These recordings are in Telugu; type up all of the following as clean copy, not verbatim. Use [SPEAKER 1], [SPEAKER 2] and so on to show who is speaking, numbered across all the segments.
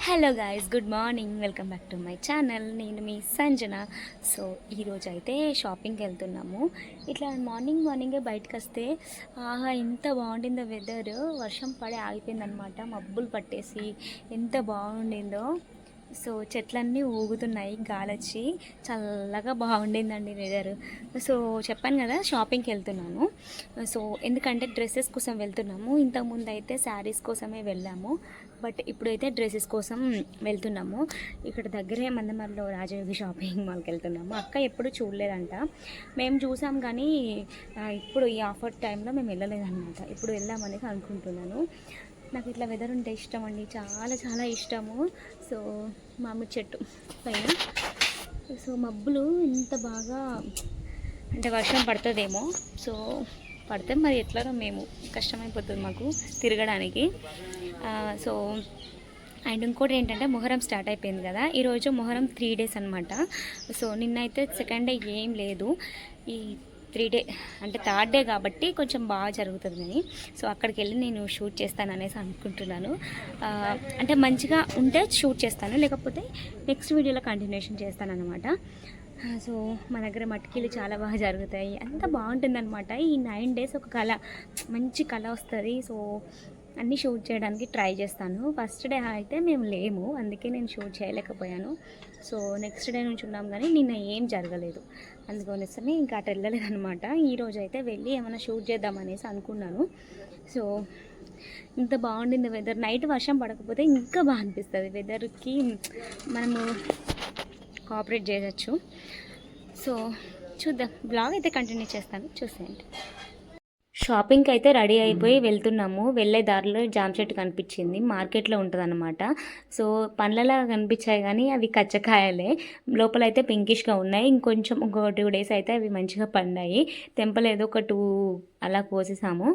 [SPEAKER 1] Hello guys, good morning. Welcome back to my channel. నేను మీ సంజన. సో ఈరోజు అయితే షాపింగ్కి వెళ్తున్నాము. ఇట్లా మార్నింగే బయటకు వస్తే ఆహా ఎంత బాగుండిందో వెదర్. వర్షం పడి ఆగిపోయిందనమాట, మబ్బులు పట్టేసి ఎంత బాగుండిందో. సో చెట్లన్నీ ఊగుతున్నాయి, గాలొచ్చి చల్లగా బాగుండిందండి వెదర్. సో చెప్పాను కదా షాపింగ్కి వెళ్తున్నాను. సో ఎందుకంటే డ్రెస్సెస్ కోసం వెళ్తున్నాము. ఇంతకుముందు అయితే శారీస్ కోసమే వెళ్ళాము, బట్ ఇప్పుడైతే డ్రెస్సెస్ కోసం వెళ్తున్నాము. ఇక్కడ దగ్గరే మందమరిలో రాజయోగి షాపింగ్ మాల్కి వెళ్తున్నాము. అక్క ఎప్పుడు చూడలేదంట, మేము చూసాం కానీ ఇప్పుడు ఈ ఆఫర్ టైంలో మేము వెళ్ళలేదన్నమాట. ఇప్పుడు వెళ్దామని అనుకుంటున్నాను. నాకు ఇట్లా వెదర్ ఉంటే ఇష్టం అండి, చాలా చాలా ఇష్టము. సో మామిడి చెట్టు పైన సో మబ్బులు ఎంత బాగా అంటే వర్షం పడుతుందేమో. సో పడితే మరి ఎట్లానో మేము కష్టమైపోతుంది మాకు తిరగడానికి. సో అండ్ ఇంకోటి ఏంటంటే మొహరం స్టార్ట్ అయిపోయింది కదా, ఈరోజు మొహరం 3 days అనమాట. సో నిన్నైతే సెకండ్ డే ఏం లేదు, ఈ 3 day అంటే 3rd day కాబట్టి కొంచెం బాగా జరుగుతుంది అని. సో అక్కడికి వెళ్ళి నేను షూట్ చేస్తాను అనేసి అనుకుంటున్నాను. అంటే మంచిగా ఉంటే షూట్ చేస్తాను, లేకపోతే నెక్స్ట్ వీడియోలో కంటిన్యూషన్ చేస్తాను అనమాట. సో మా దగ్గర మట్కీలు చాలా బాగా జరుగుతాయి, అంత బాగుంటుందన్నమాట. ఈ 9 days ఒక కళ, మంచి కళ వస్తుంది. సో అన్నీ షూట్ చేయడానికి ట్రై చేస్తాను. ఫస్ట్ డే అయితే మేము లేము, అందుకే నేను షూట్ చేయలేకపోయాను. సో నెక్స్ట్ డే నుంచి ఉన్నాం కానీ నిన్న ఏం జరగలేదు, అందుకోసమే ఇంకా అటు వెళ్ళలేదనమాట. ఈరోజు అయితే వెళ్ళి ఏమైనా షూట్ చేద్దామనేసి అనుకున్నాను. సో ఇంత బాగుండింది వెదర్. నైట్ వర్షం పడకపోతే ఇంకా బాగా అనిపిస్తుంది. వెదర్కి మనము కోఆపరేట్ చేయవచ్చు. సో చూద్దాం, బ్లాగ్ అయితే కంటిన్యూ చేస్తాను, చూసేయండి. షాపింగ్కి అయితే రెడీ అయిపోయి వెళ్తున్నాము. వెళ్ళే దారిలో జామ చెట్టు కనిపించింది, మార్కెట్లో ఉంటుంది అనమాట. సో పండ్లలా కనిపించాయి కానీ అవి కచ్చకాయలే, లోపల అయితే పింకిష్గా ఉన్నాయి. ఇంకొంచెం ఇంకో 2 days అయితే అవి మంచిగా పండాయి. తెంపలేదు, ఒక 2 అలా కోసేసాము.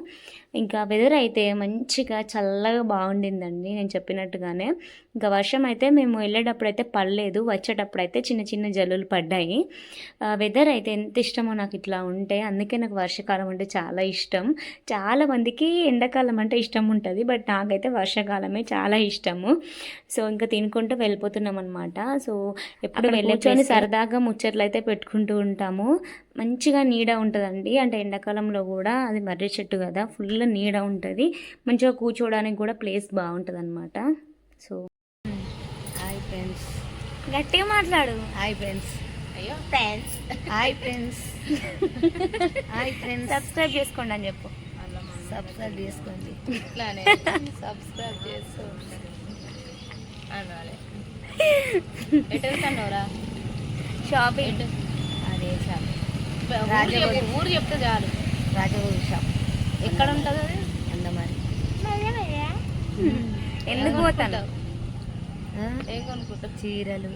[SPEAKER 1] ఇంకా వెదర్ అయితే మంచిగా చల్లగా బాగుండిందండి, నేను చెప్పినట్టుగానే. ఇంకా వర్షం అయితే మేము వెళ్ళేటప్పుడు అయితే పడలేదు, వచ్చేటప్పుడు అయితే చిన్న చిన్న జల్లులు పడ్డాయి. వెదర్ అయితే ఎంత ఇష్టమో నాకు ఇట్లా ఉంటే, అందుకే నాకు వర్షాకాలం అంటే చాలా ఇష్టం. చాలా మందికి ఎండాకాలం అంటే ఇష్టం ఉంటుంది, బట్ నాకైతే వర్షాకాలమే చాలా ఇష్టము. సో ఇంకా తినుకుంటూ వెళ్ళిపోతున్నాం అనమాట. సో ఎప్పుడు వెళ్ళొచ్చని సరదాగా ముచ్చట్లు అయితే పెట్టుకుంటూ ఉంటాము. మంచిగా నీడ ఉంటుందండి, అంటే ఎండాకాలంలో కూడా అది మర్రి చెట్టు కదా, ఫుల్ నీడ ఉంటుంది. మంచిగా కూర్చోవడానికి కూడా ప్లేస్ బాగుంటుంది అనమాట. సో
[SPEAKER 2] హాయ్ ఫ్రెండ్స్,
[SPEAKER 1] గట్టిగా మాట్లాడు.
[SPEAKER 2] హాయ్ ఫ్రెండ్స్,
[SPEAKER 1] అయ్యో friends,
[SPEAKER 2] hi friends, hi friends.
[SPEAKER 1] Subscribe చేసుకోండి అని చెప్పు.
[SPEAKER 2] సబ్స్క్రైబ్ చేసుకోండి,
[SPEAKER 3] ఇట్లానే సబ్స్క్రైబ్ చేసుకోండి అనాలి. ఎటు వెళ్తానవరా?
[SPEAKER 1] షాపింగ్.
[SPEAKER 2] అదే షాప్,
[SPEAKER 3] ఊరు చెప్తే చాలు.
[SPEAKER 2] రాజభోగి షాప్.
[SPEAKER 3] ఎక్కడ ఉంటుంది అది?
[SPEAKER 2] అందమరి.
[SPEAKER 1] ఎందుకు పోతాను?
[SPEAKER 3] ఏం కొనుక్కుంటావు?
[SPEAKER 2] చీరలు,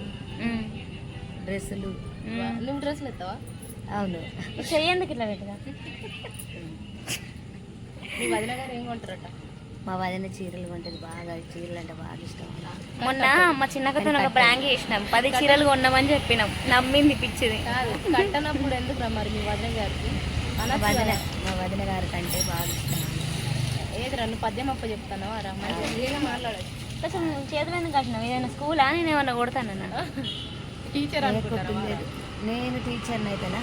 [SPEAKER 2] డ్రెస్సులు.
[SPEAKER 3] నువ్వు డ్రెస్సులు ఎత్తావా?
[SPEAKER 2] అవును.
[SPEAKER 1] చెయ్యేందుకు ఇట్లా పెట్టదా?
[SPEAKER 3] నీ వదిన గారు ఏం కొంటారట?
[SPEAKER 2] మా వదిన చీరలు కొంటది బాగా, చీరలు అంటే బాగా ఇష్టం.
[SPEAKER 1] మొన్న మా చిన్నకతో ఒక ప్రాంక్ చేసినాం, 10 చీరలు కొన్నామని చెప్పినాం, నమ్మింది పిచ్చిది.
[SPEAKER 3] కాదు, కట్టనప్పుడు ఎందుకు రా మరి మీ వదిన గారికి?
[SPEAKER 2] మా వదిన గారి కంటే బాగా ఇష్టం.
[SPEAKER 3] ఏది రా, నువ్వు పద్యం అప్ప చెప్తాను రా, మంచిగా మాట్లాడచ్చు.
[SPEAKER 1] కొంచెం చేతులు ఎందుకు కట్టినాం? ఏదైనా స్కూలా? నేను ఏమన్నా కొడతానన్నా?
[SPEAKER 3] టీచర్ అనుకుంటారా?
[SPEAKER 2] నేను టీచర్ని అయితేనా?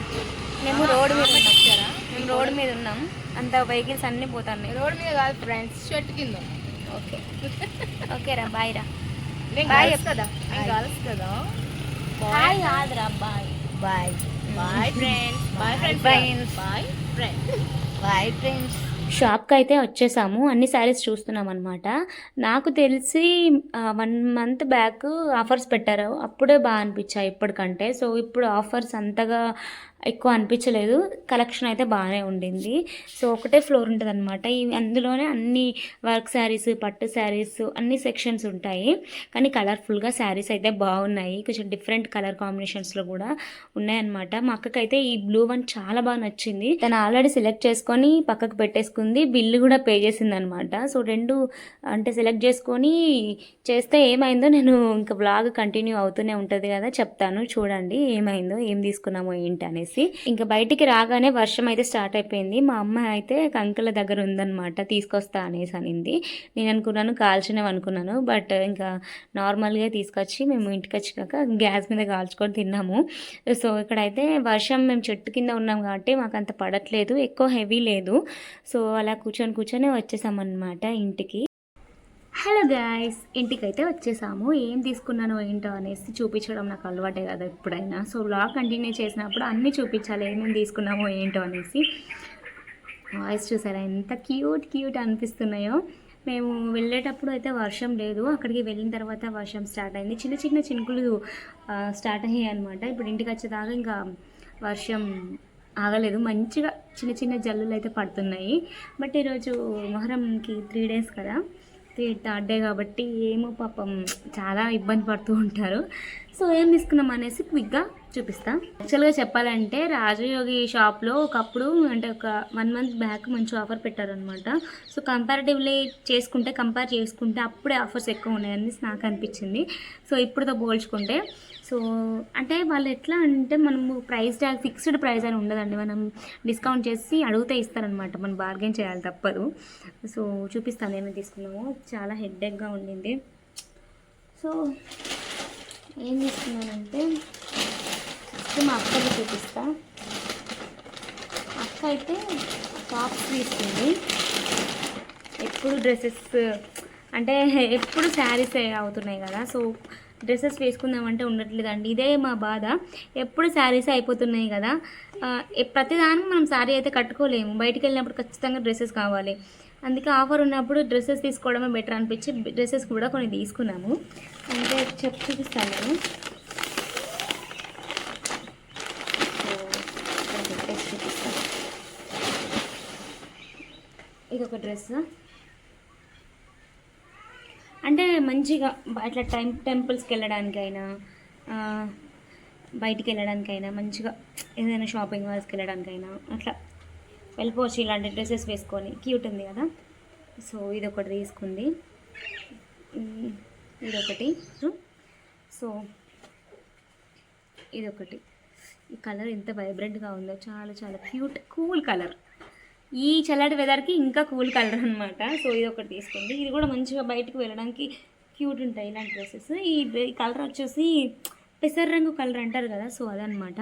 [SPEAKER 1] మేము రోడ్డు మీద ఉన్నాం, మేము రోడ్డు మీద ఉన్నాం, అంత వెహికల్స్ అన్నీ పోతాయి.
[SPEAKER 3] రోడ్ మీద కాదు ఫ్రెండ్స్, షర్ట్ కింద.
[SPEAKER 1] ఓకే ఓకే రా, బాయ్ రా.
[SPEAKER 3] నేను
[SPEAKER 1] బాయ్
[SPEAKER 3] గర్ల్స్ కదా, నేను గర్ల్స్ కదా.
[SPEAKER 1] బాయ్ కాదురా, boy.
[SPEAKER 2] Boy
[SPEAKER 3] boy friends, boy friends, boy friends,
[SPEAKER 2] boy friends.
[SPEAKER 1] షాప్కి అయితే వచ్చేసాము, అన్ని శారీస్ చూస్తున్నాం అనమాట. నాకు తెలిసి 1 month బ్యాక్ ఆఫర్స్ పెట్టారు, అప్పుడే బాగా అనిపించాయి ఇప్పటికంటే. సో ఇప్పుడు ఆఫర్స్ అంతగా ఎక్కువ అనిపించలేదు, కలెక్షన్ అయితే బాగానే ఉండింది. సో ఒకటే ఫ్లోర్ ఉంటుంది అనమాట, అందులోనే అన్ని వర్క్ శారీస్, పట్టు శారీస్, అన్ని సెక్షన్స్ ఉంటాయి. కానీ కలర్ఫుల్గా శారీస్ అయితే బాగున్నాయి, కొంచెం డిఫరెంట్ కలర్ కాంబినేషన్స్లో కూడా ఉన్నాయన్నమాట. మా అక్కకైతే ఈ బ్లూ వన్ చాలా బాగా నచ్చింది, తను ఆల్రెడీ సెలెక్ట్ చేసుకొని పక్కకు పెట్టేసుకుంది, బిల్లు కూడా పే చేసింది అనమాట. సో 2 అంటే సెలెక్ట్ చేసుకొని చేస్తే ఏమైందో నేను ఇంకా బ్లాగ్ కంటిన్యూ అవుతూనే ఉంటుంది కదా, చెప్తాను చూడండి ఏమైందో, ఏం తీసుకున్నామో ఏంటి అనేసి. అనేసి. ఇంకా బయటికి రాగానే వర్షం అయితే స్టార్ట్ అయిపోయింది. మా అమ్మ అయితే కంకుల దగ్గర ఉందన్నమాట, తీసుకొస్తా అనేసి అనింది. నేను అనుకున్నాను కాల్చినవి అనుకున్నాను, బట్ ఇంకా నార్మల్గా తీసుకొచ్చి మేము ఇంటికి వచ్చాక గ్యాస్ మీద కాల్చుకొని తిన్నాము. సో ఇక్కడైతే వర్షం మేము చెట్టు కింద ఉన్నాం కాబట్టి మాకు అంత పడట్లేదు, ఎక్కువ హెవీ లేదు. సో అలా కూర్చొని వచ్చేసామన్నమాట ఇంటికి. హలో గాయ్స్, ఇంటికైతే వచ్చేసాము. ఏం తీసుకున్నానో ఏంటో అనేసి చూపించడం నాకు అలవాటే కదా ఎప్పుడైనా. సో వ్లాగ్ కంటిన్యూ చేసినప్పుడు అన్నీ చూపించాలి, ఏమేమి తీసుకున్నామో ఏంటో అనేసి. వాయిస్ చూసారా ఎంత క్యూట్ అనిపిస్తున్నాయో. మేము వెళ్ళేటప్పుడు అయితే వర్షం లేదు, అక్కడికి వెళ్ళిన తర్వాత వర్షం స్టార్ట్ అయింది. చిన్న చినుకులు స్టార్ట్ అయ్యాయి అనమాట. ఇప్పుడు ఇంటికి వచ్చేదాకా ఇంకా వర్షం ఆగలేదు, మంచిగా చిన్న జల్లులు అయితే పడుతున్నాయి. బట్ ఈరోజు మొహరంకి 3 days కదా, థర్డ్ డే కాబట్టి ఏమో పాపం చాలా ఇబ్బంది పడుతూ ఉంటారు. సో ఏం తీసుకున్నాం అనేసి క్విక్గా చూపిస్తా. యాక్చువల్గా చెప్పాలంటే రాజయోగి షాప్లో ఒకప్పుడు అంటే ఒక 1 month బ్యాక్ మంచి ఆఫర్ పెట్టారనమాట. సో కంపేర్ చేసుకుంటే అప్పుడే ఆఫర్స్ ఎక్కువ ఉన్నాయని నాకు అనిపించింది. సో ఇప్పుడుతో పోల్చుకుంటే సో అంటే వాళ్ళు ఎట్లా అంటే మనము ప్రైస్ ట్యాగ్ ఫిక్స్డ్ ప్రైస్ అని ఉండదండి, మనం డిస్కౌంట్ చేసి అడిగితే ఇస్తారనమాట, మనం బార్గెన్ చేయాలి తప్పదు. సో చూపిస్తాను ఏమేమి తీసుకున్నామో. చాలా హెడ్ఏక్గా ఉండింది. సో ఏం తీసుకున్నానంటే మా అక్కకి చూపిస్తా. అక్క అయితే టాప్స్ తీసుకుంది. ఎప్పుడు డ్రెస్సెస్ అంటే ఎప్పుడు శారీస్ అవుతున్నాయి కదా, సో డ్రెస్సెస్ వేసుకుందామంటే ఉండట్లేదండి. ఇదే మా బాధ, ఎప్పుడు శారీస్ అయిపోతున్నాయి కదా, ప్రతిదానికి మనం శారీ అయితే కట్టుకోలేము. బయటికి వెళ్ళినప్పుడు ఖచ్చితంగా డ్రెస్సెస్ కావాలి. అందుకే ఆఫర్ ఉన్నప్పుడు డ్రెస్సెస్ తీసుకోవడమే బెటర్ అనిపించి డ్రెస్సెస్ కూడా కొన్ని తీసుకున్నాము. అంటే చూపిస్తాను నేను. చూపిస్తాను. ఇది ఒక డ్రెస్, అంటే మంచిగా ఇట్లా టెంపుల్స్కి వెళ్ళడానికైనా బయటికి వెళ్ళడానికైనా మంచిగా ఏదైనా షాపింగ్ మాల్స్కి వెళ్ళడానికైనా అట్లా వెళ్ళిపోవచ్చు ఇలాంటి డ్రెస్సెస్ వేసుకొని. క్యూట్ ఉంది కదా. సో ఇదొకటి తీసుకుంది, ఇదొకటి. సో ఇదొకటి. ఈ కలర్ ఎంత వైబ్రెంట్గా ఉందో, చాలా క్యూట్ కూల్ కలర్. ఈ చల్లటి వెదర్కి ఇంకా కూల్ కలర్ అనమాట. సో ఇది ఒకటి తీసుకుంది. ఇది కూడా మంచిగా బయటకు వెళ్ళడానికి క్యూట్ ఉంటాయి ఇలాంటి డ్రెస్సెస్. ఈ కలర్ వచ్చేసి పెసర రంగు కలర్ అంటారు కదా, సో అదనమాట.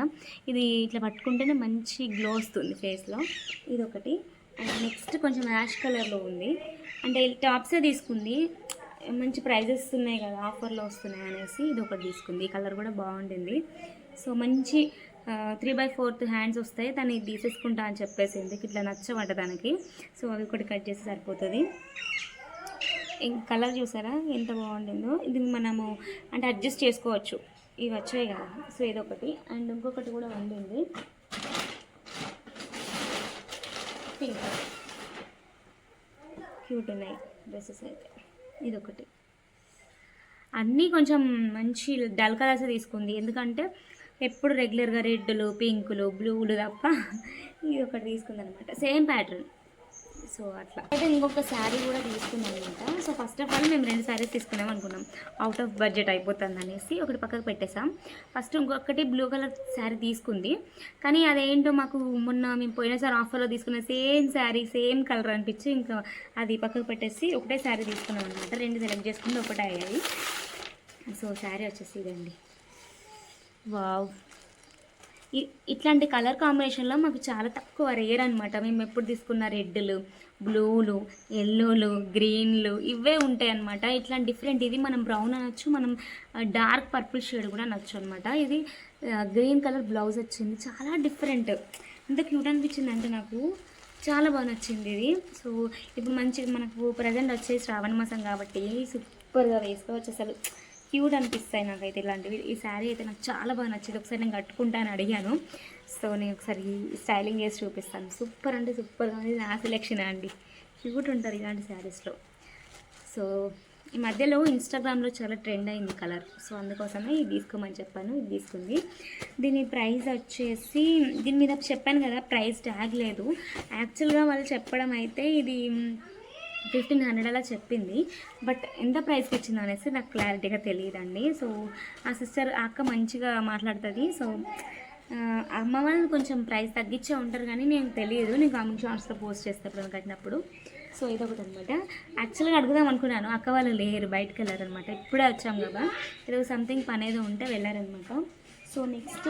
[SPEAKER 1] ఇది ఇట్లా పట్టుకుంటేనే మంచి గ్లో వస్తుంది ఫేస్లో. ఇది ఒకటి. అండ్ నెక్స్ట్ కొంచెం యాష్ కలర్లో ఉంది, అంటే టాప్సే తీసుకుంది. మంచి ప్రైజెస్ ఉన్నాయి కదా, ఆఫర్లో వస్తున్నాయి అనేసి ఇది ఒకటి తీసుకుంది. ఈ కలర్ కూడా బాగుంటుంది. సో మంచి 3/4 హ్యాండ్స్ వస్తాయి, దాన్ని తీసేసుకుంటా అని చెప్పేసింది. ఇట్లా నచ్చమంట దానికి. సో అవి ఒకటి కట్ చేసి సరిపోతుంది. కలర్ చూసారా ఎంత బాగుంటుందో. ఇది మనము అంటే అడ్జస్ట్ చేసుకోవచ్చు, ఇవి వచ్చాయి కదా. సో ఇదొకటి. అండ్ ఇంకొకటి కూడా ఉండింది, పింక్. క్యూట్ ఉన్నాయి డ్రెస్సెస్ అయితే. ఇదొకటి. అన్నీ కొంచెం మంచి డల్ కలర్స్ తీసుకుంది, ఎందుకంటే ఎప్పుడు రెగ్యులర్గా రెడ్లు, పింకులు, బ్లూలు తప్ప ఇది ఒకటి తీసుకుందనమాట, సేమ్ ప్యాటర్న్. సో అట్లా అయితే ఇంకొక శారీ కూడా తీసుకున్నాం అనమాట. సో ఫస్ట్ ఆఫ్ ఆల్ మేము 2 శారీస్ తీసుకున్నాం అనుకున్నాం, అవుట్ ఆఫ్ బడ్జెట్ అయిపోతుంది అనేసి ఒకటి పక్కకు పెట్టేసాం. ఫస్ట్ ఇంకొకటి బ్లూ కలర్ శారీ తీసుకుంది, కానీ అదేంటో మాకు మొన్న మేము పోయినసారి ఆఫర్లో తీసుకున్న సేమ్ శారీ సేమ్ కలర్ అనిపించి ఇంకా అది పక్కకు పెట్టేసి ఒకటే శారీ తీసుకున్నాం అనమాట. 2 సెలెక్ట్ చేసుకుంటే ఒకటే అయ్యాయి. సో శారీ వచ్చేసి ఇదండి. వావ్, ఇట్లాంటి కలర్ కాంబినేషన్లో మాకు చాలా తక్కువ, రేర్ అనమాట. మేము ఎప్పుడు తీసుకున్న రెడ్లు, బ్లూలు, ఎల్లోలు, గ్రీన్లు ఇవే ఉంటాయి అనమాట. ఇట్లాంటి డిఫరెంట్, ఇది మనం బ్రౌన్ అనొచ్చు, మనం డార్క్ పర్పుల్ షేడ్ కూడా అనొచ్చు అనమాట. ఇది గ్రీన్ కలర్ బ్లౌజ్ వచ్చింది, చాలా డిఫరెంట్. ఎంత క్యూట్ అనిపించింది అంటే నాకు చాలా బాగా నచ్చింది ఇది. సో ఇప్పుడు మంచిగా మనకు ప్రజెంట్ వచ్చే శ్రావణ మాసం కాబట్టి సూపర్గా వేసుకోవచ్చు, అసలు క్యూట్ అనిపిస్తాయి నాకైతే ఇలాంటివి. ఈ శారీ అయితే నాకు చాలా బాగా నచ్చింది. ఒకసారి నేను కట్టుకుంటాను అడిగాను. సో నేను ఒకసారి స్టైలింగ్ చేసి చూపిస్తాను. సూపర్ అంటే సూపర్గా ఉంది, నా సెలెక్షన్ అండి. క్యూట్ ఉంటుంది ఇలాంటి శారీస్లో. సో ఈ మధ్యలో ఇన్స్టాగ్రామ్లో చాలా ట్రెండ్ అయింది కలర్, సో అందుకోసమే ఇది తీసుకోమని చెప్పాను, ఇది తీసుకుంది. దీని ప్రైస్ వచ్చేసి, దీని మీద చెప్పాను కదా ప్రైస్ ట్యాగ్ లేదు. యాక్చువల్గా వాళ్ళు చెప్పడం అయితే ఇది 1500 అలా చెప్పింది, బట్ ఎంత ప్రైస్కి ఇచ్చింది అనేసి నాకు క్లారిటీగా తెలియదండి. సో ఆ సిస్టర్ అక్క మంచిగా మాట్లాడుతుంది. సో అమ్మ వాళ్ళు కొంచెం ప్రైస్ తగ్గించే ఉంటారు కానీ నేను తెలియదు, నేను కామెంట్ షార్ట్స్లో పోస్ట్ చేస్తాను ఎప్పుడైనా కట్టినప్పుడు. సో ఇదొకటి అనమాట. యాక్చువల్గా అడుగుదాం అనుకున్నాను, అక్క వాళ్ళు లేరు, బయటకు వెళ్ళారనమాట. ఇప్పుడే వచ్చాం కదా, ఏదో సంథింగ్ పని ఏదో ఉంటే వెళ్ళారనమాట. సో నెక్స్ట్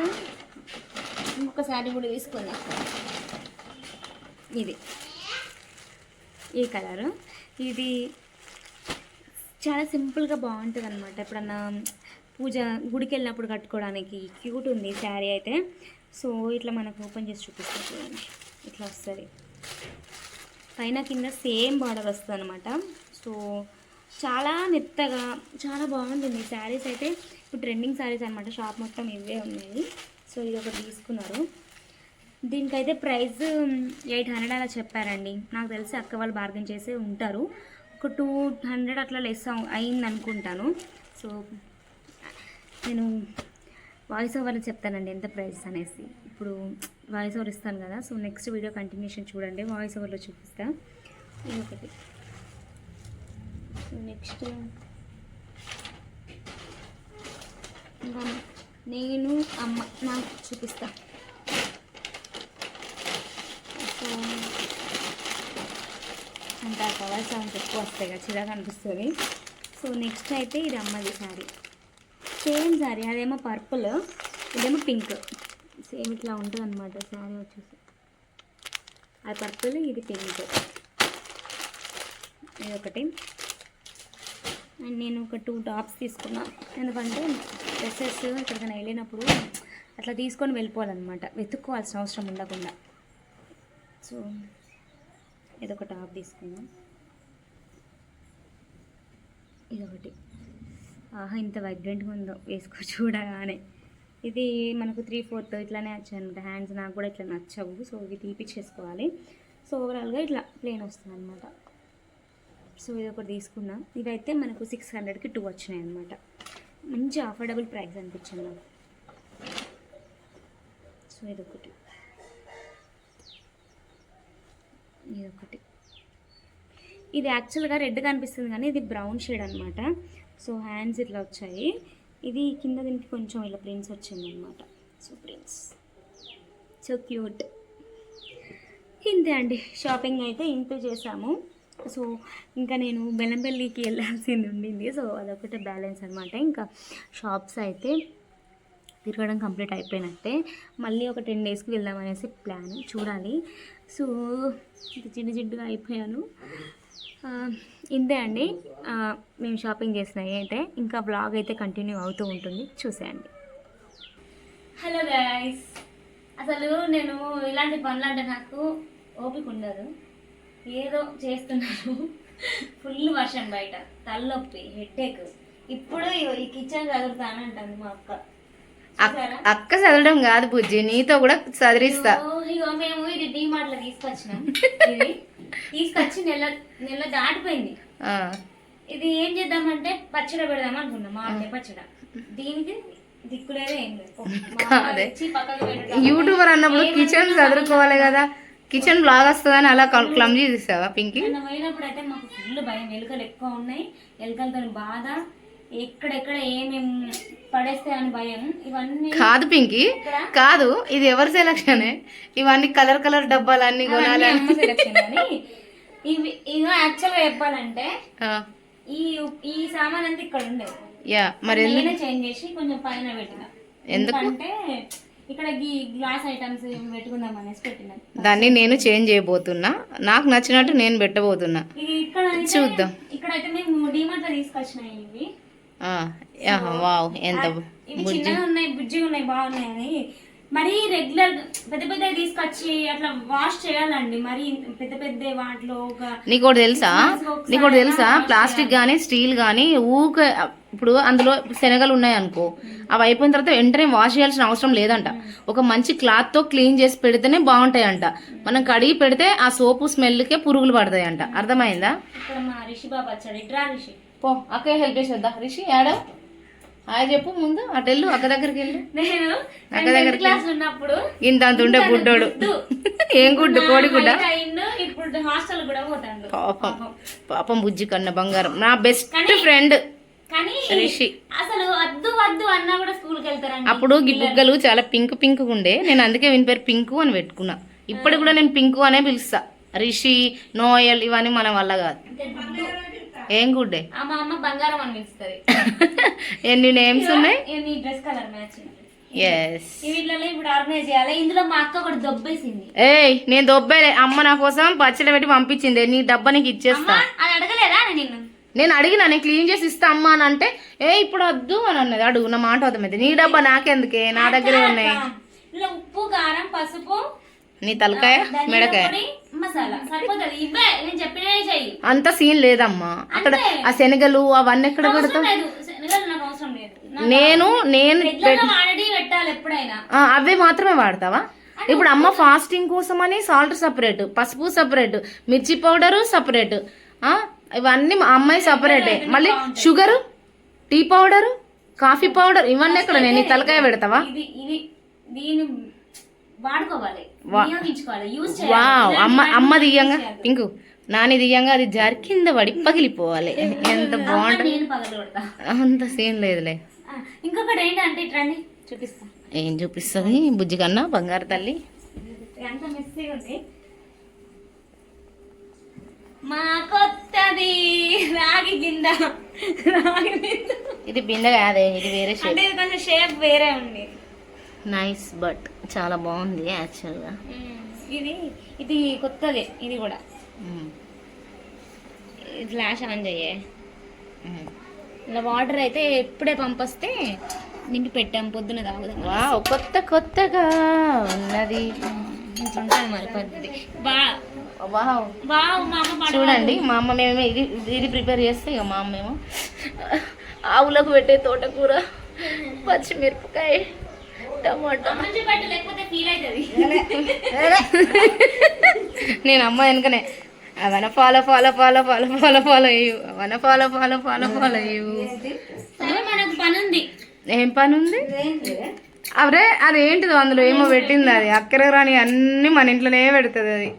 [SPEAKER 1] ఇంకొక శారీ కూడా తీసుకున్నాం. ఇది ఈ కలరు, ఇది చాలా సింపుల్గా బాగుంటుంది అనమాట. ఎప్పుడన్నా పూజ గుడికి వెళ్ళినప్పుడు కట్టుకోవడానికి క్యూట్ ఉంది శారీ అయితే. సో ఇట్లా మనకు ఓపెన్ చేసి చూపిస్తాను చూడండి, ఇట్లా వస్తుంది. పైన కింద సేమ్ బార్డర్ వస్తుంది అనమాట. సో చాలా మెత్తగా చాలా బాగుంటుంది ఈ శారీస్ అయితే. ఇప్పుడు ట్రెండింగ్ శారీస్ అనమాట, షాప్ మొత్తం ఇవే ఉన్నాయి. సో ఇది ఒకటి తీసుకున్నారు. దీనికైతే ప్రైస్ 800 అలా చెప్పారండి. నాకు తెలిసి అక్క వాళ్ళు బార్గెన్ చేసే ఉంటారు, ఒక 200 అట్లా లెస్ అయింది అనుకుంటాను. సో నేను వాయిస్ ఓవర్లో చెప్తానండి ఎంత ప్రైస్ అనేసి. ఇప్పుడు వాయిస్ ఓవర్ ఇస్తాను కదా, సో నెక్స్ట్ వీడియో కంటిన్యూషన్ చూడండి, వాయిస్ ఓవర్లో చూపిస్తా. ఇంకొకటి నెక్స్ట్ ఇంకా నేను అమ్మ నాకు చూపిస్తా. సో అంత కవర్ సౌండ్స్ ఎక్కువ వస్తాయి కదా, చిరాగా అనిపిస్తుంది. సో నెక్స్ట్ అయితే ఇది అమ్మది శారీ, సేమ్ శారీ, అదేమో పర్పుల్, ఇదేమో పింక్. సేమ్ ఇట్లా ఉంటుంది అనమాట శారీ వచ్చేసి. అది పర్పుల్, ఇది పింక్. ఇది ఒకటి. అండ్ నేను ఒక 2 టాప్స్ తీసుకున్నా, ఎందుకంటే డ్రెస్సెస్ ఎక్కడికైనా వెళ్ళినప్పుడు అట్లా తీసుకొని వెళ్ళిపోవాలన్నమాట, వెతుక్కోవాల్సిన అవసరం ఉండకుండా. సో ఇదొక టాప్ తీసుకున్నాం. ఇదొకటి, ఆహా ఇంత వైబ్రెంట్గా ఉందో వేసుకో చూడగానే. ఇది మనకు 3/4 ఇట్లానే వచ్చాయి అనమాట. హ్యాండ్స్ నాకు కూడా ఇట్లా నచ్చవు, సో ఇవి తీపిచ్చేసుకోవాలి. సో ఓవరాల్గా ఇట్లా ప్లెయిన్ వస్తుంది అనమాట. సో ఇది ఒకటి తీసుకున్నా. ఇవైతే మనకు 600కి 2 వచ్చినాయి అనమాట. మంచి అఫోర్డబుల్ ప్రైస్ అనిపించింది నాకు. సో ఇదొకటి, ఇదొకటి. ఇది యాక్చువల్గా రెడ్గా అనిపిస్తుంది కానీ ఇది బ్రౌన్ షేడ్ అనమాట. సో హ్యాండ్స్ ఇట్లా వచ్చాయి, ఇది కింద దీనికి కొంచెం ఇలా ప్రింట్స్ వచ్చింది అనమాట. So prints so cute. ఇంతే అండి, షాపింగ్ అయితే ఇంతే చేసాము. సో ఇంకా నేను బెల్లంపల్లికి వెళ్ళాల్సింది ఉండింది, సో అదొకటే బ్యాలెన్స్ అనమాట. ఇంకా షాప్స్ అయితే తిరగడం కంప్లీట్ అయిపోయినట్టే. మళ్ళీ ఒక 10 డేస్కి వెళ్దామనేసి ప్లాన్, చూడాలి. సో జిడ్డుగా అయిపోయాను. ఇంతే అండి మేము షాపింగ్ చేసినాయి అయితే. ఇంకా బ్లాగ్ అయితే కంటిన్యూ అవుతూ ఉంటుంది, చూసేయండి. హలో గైస్, అసలు నేను ఇలాంటి పనులు అంటే నాకు ఓపిక ఉండదు, ఏదో చేస్తున్నాను. ఫుల్ వర్షం బయట, తలనొప్పి, హెడ్ఏక్. ఇప్పుడు ఈ కిచెన్ చదువుతానంటుంది మా అక్క.
[SPEAKER 2] అక్క చదవడం కాదు బుజ్జి, నీతో కూడా చదివిస్తా.
[SPEAKER 1] ఇగో మేము ఇది డీమార్ట్లో తీసుకొచ్చినాం. ఇది తీసుకొచ్చి నెల దాటిపోయింది. ఇది ఏం చేద్దామంటే పచ్చడి పెడదాం అనుకున్నాం, మామిడి పచ్చడి. దీనికి దిక్కులేదే ఏం లేదు.
[SPEAKER 2] యూట్యూబర్ అన్నప్పుడు కిచెన్ చదువుకోవాలి కదా, కిచెన్ బ్లాగ్ వస్తుందని అలా క్లమ్జీ చేసావా పింకి?
[SPEAKER 1] పోయినప్పుడు అయితే మాకు ఫుల్ భయం, ఎలుకలు ఎక్కువ ఉన్నాయి, ఎలుకలతో బాధ, ఎక్కడెక్కడ ఏమేమి పడేస్తాయని భయం. ఇవన్నీ
[SPEAKER 2] కాదు పింకి, కాదు ఇది ఎవరి సెలక్షన్? ఇవన్నీ కలర్ డబ్బాలు అన్ని కొనాలి.
[SPEAKER 1] సెలక్షన్ అని ఇవి. ఇక యాక్చువల్ గా చెప్పాలంటే ఈ సామాన్ అంతా ఇక్కడ ఉండేది,
[SPEAKER 2] మరి
[SPEAKER 1] నేనే చేంజ్ చేసి కొంచెం పైన పెట్టిన. ఎందుకంటే ఇక్కడ గ్లాస్ ఐటమ్స్ పెట్టుకుందాం అనేసి పెట్టిన. దాన్ని
[SPEAKER 2] నేను చేంజ్ చేయబోతున్నా, నాకు నచ్చినట్టు నేను పెట్టబోతున్నా.
[SPEAKER 1] ఇక్కడ
[SPEAKER 2] చూద్దాం.
[SPEAKER 1] ఇక్కడైతే మేము డిమార్ట్ లో తీసుకొచ్చినాయి ఇవి.
[SPEAKER 2] వావ్, ఎంత
[SPEAKER 1] ఇవి చిన్నగా ఉన్నాయి, బుజ్జిగా ఉన్నాయి, బాగున్నాయి అని. మరి రెగ్యులర్ పెద్ద తీసుకొచ్చి అట్లా వాష్ చేయాలండి. మరి పెద్ద వాటిలో
[SPEAKER 2] నీకోటి తెలుసా ప్లాస్టిక్ గానీ స్టీల్ గానీ ఊకే ఇప్పుడు అందులో శనగలు ఉన్నాయి అనుకో, అవి అయిపోయిన తర్వాత వెంటనే వాష్ చేయాల్సిన అవసరం లేదంట. ఒక మంచి క్లాత్ తో క్లీన్ చేసి పెడితేనే బాగుంటాయంట. మనం కడిగి పెడితే ఆ సోపు స్మెల్కే పురుగులు పడతాయంట. అర్థమైందా?
[SPEAKER 1] ఇక్కడ మా రిషి బాబు వచ్చాడు, ఇట్రా రిషి.
[SPEAKER 2] పో అక్క హెల్ప్ చేసేద్దా. రిషి యాడో హాయ్ చెప్పు, ముందు అటు వెళ్ళు, అక్క దగ్గరికి వెళ్ళు.
[SPEAKER 1] నేను అక్క దగ్గరికి ఉన్నప్పుడు
[SPEAKER 2] ఇంత ఉండే గుడ్డోడు. ఏం గుడ్డు? కోడి గుడ్డ.
[SPEAKER 1] ఇప్పుడు హాస్టల్ కూడా పోతాడు.
[SPEAKER 2] పాపం బుజ్జి కన్నా బంగారం, నా బెస్ట్ ఫ్రెండ్.
[SPEAKER 1] కానీ
[SPEAKER 2] రిషి
[SPEAKER 1] అసలు వద్దు వద్దు అన్నా కూడా స్కూల్కి వెళ్తారండి.
[SPEAKER 2] అప్పుడు ఈ బుగ్గలు చాలా పింక్ పింక్ ఉండే, నేను అందుకే వీని పేరు పింకు అని పెట్టుకున్నా. ఇప్పుడు కూడా నేను పింకు అనే పిలుస్తా. రిషి, నోయల్ ఇవన్నీ మన వల్ల కాదు. ఏం గుడ్డే
[SPEAKER 1] మా అమ్మ బంగారం అని పిలుస్తుంది.
[SPEAKER 2] ఎన్ని నేమ్స్ ఉన్నాయి.
[SPEAKER 1] నీ డ్రెస్ కలర్ మ్యాచింగ్.
[SPEAKER 2] ఎస్,
[SPEAKER 1] వీటిలో ఇప్పుడు ఆర్గనైజ్ చేయాలి. ఇందులో మా అక్క ఒకటి దొబ్బేసింది.
[SPEAKER 2] ఏయ్ నేను దొబ్బేలే, అమ్మ నా కోసం పచ్చడి పెట్టి పంపించింది. నీ డబ్బా నీకు ఇచ్చేస్తా.
[SPEAKER 1] అది అడగలేదా నిన్ను?
[SPEAKER 2] నేను అడిగినా, నేను క్లీన్ చేసి ఇస్తా అమ్మా అని అంటే, ఇప్పుడు వద్దు అని అన్నది. అడుగు, నా మాట వద్దమైతే. నీ డబ్బా నాకెందుకే, నా దగ్గరే ఉన్నాయి.
[SPEAKER 1] ఇందులో ఉప్పు, కారం, పసుపు,
[SPEAKER 2] నీ తలకాయ మెడకాయ
[SPEAKER 1] మసాలా సరిపోతుంది. ఇవే నేను చెప్పినవే చెయ్యి.
[SPEAKER 2] అంత సీన్ లేదమ్మా. అక్కడ ఆ శనగలు అవన్నీ ఎక్కడ పెడతావు?
[SPEAKER 1] నాకు అవసరం లేదు.
[SPEAKER 2] నేను
[SPEAKER 1] ఆల్రెడీ పెట్టాలి ఎప్పుడైనా.
[SPEAKER 2] అవే మాత్రమే వాడతావా? ఇప్పుడు అమ్మ ఫాస్టింగ్ కోసం అని సాల్ట్ సపరేట్, పసుపు సపరేట్, మిర్చి పౌడరు సపరేట్, ఇవన్నీ మా అమ్మాయి సపరేటే. మళ్ళీ sugar, tea powder, coffee powder ఇవన్నీ ఎక్కడ? నేను నీ తలకాయ పెడతావా?
[SPEAKER 1] దీన్ని వాడుకోవాలి, వినియోగించుకోవాలి, యూజ్ చేయాలి.
[SPEAKER 2] వావ్, అమ్మ దియ్యంగా పింకు, నాని దియ్యంగా అది జారి కింద పడి పగిలిపోవాలి. ఎంత బాగుంటుంది.
[SPEAKER 1] నేను పగలు కొడతా.
[SPEAKER 2] అంత సీన్ లేదులే.
[SPEAKER 1] ఇంకొకటి ఏంటంటే ఇట్రండి చూపిస్తా.
[SPEAKER 2] ఏం చూపిస్తుంది బుజ్జి కన్నా బంగారు తల్లి?
[SPEAKER 1] ఎంత మిస్సీగా ఉంది. మా కొత్తది రాగి బింద.
[SPEAKER 2] ఇది బిందె కాదే, ఇది వేరే షేప్.
[SPEAKER 1] అంటే ఇది కొంచెం షేప్ వేరే ఉంది.
[SPEAKER 2] నైస్, బట్ చాలా బాగుంది యాక్చువల్గా.
[SPEAKER 1] ఇది కొత్తది. ఇది కూడా ఫ్లాష్ ఆన్ చెయ్యే. ఇలా వాటర్ అయితే ఎప్పుడే పంపొస్తే నింపి పెట్టాం, పొద్దున తాగుదాం.
[SPEAKER 2] వావ్, కొత్తగా ఉన్నది.
[SPEAKER 1] ఉంటుంది మరి పద్ధతి.
[SPEAKER 2] వావ్,
[SPEAKER 1] మా అమ్మ
[SPEAKER 2] చూడండి మా అమ్మ మేమేమో ఇది ప్రిపేర్ చేస్తే, ఇక మా అమ్మ ఏమో ఆవులకు పెట్టే తోటకూర, పచ్చిమిరపకాయ, టమాటా.
[SPEAKER 1] లేకపోతే ఫీల్ అవుతుంది.
[SPEAKER 2] నేను అమ్మ వెనుకనే అవన ఫాలో అయ్యు, అవన ఫాలో అయ్యు.
[SPEAKER 1] సరే మనకు పని ఉంది.
[SPEAKER 2] ఏం పని ఉంది? అవరే అదేంటిదో అందులో ఏమో పెట్టింది. అది అక్కర రాని అన్ని మన ఇంట్లోనే పెడుతుంది. అది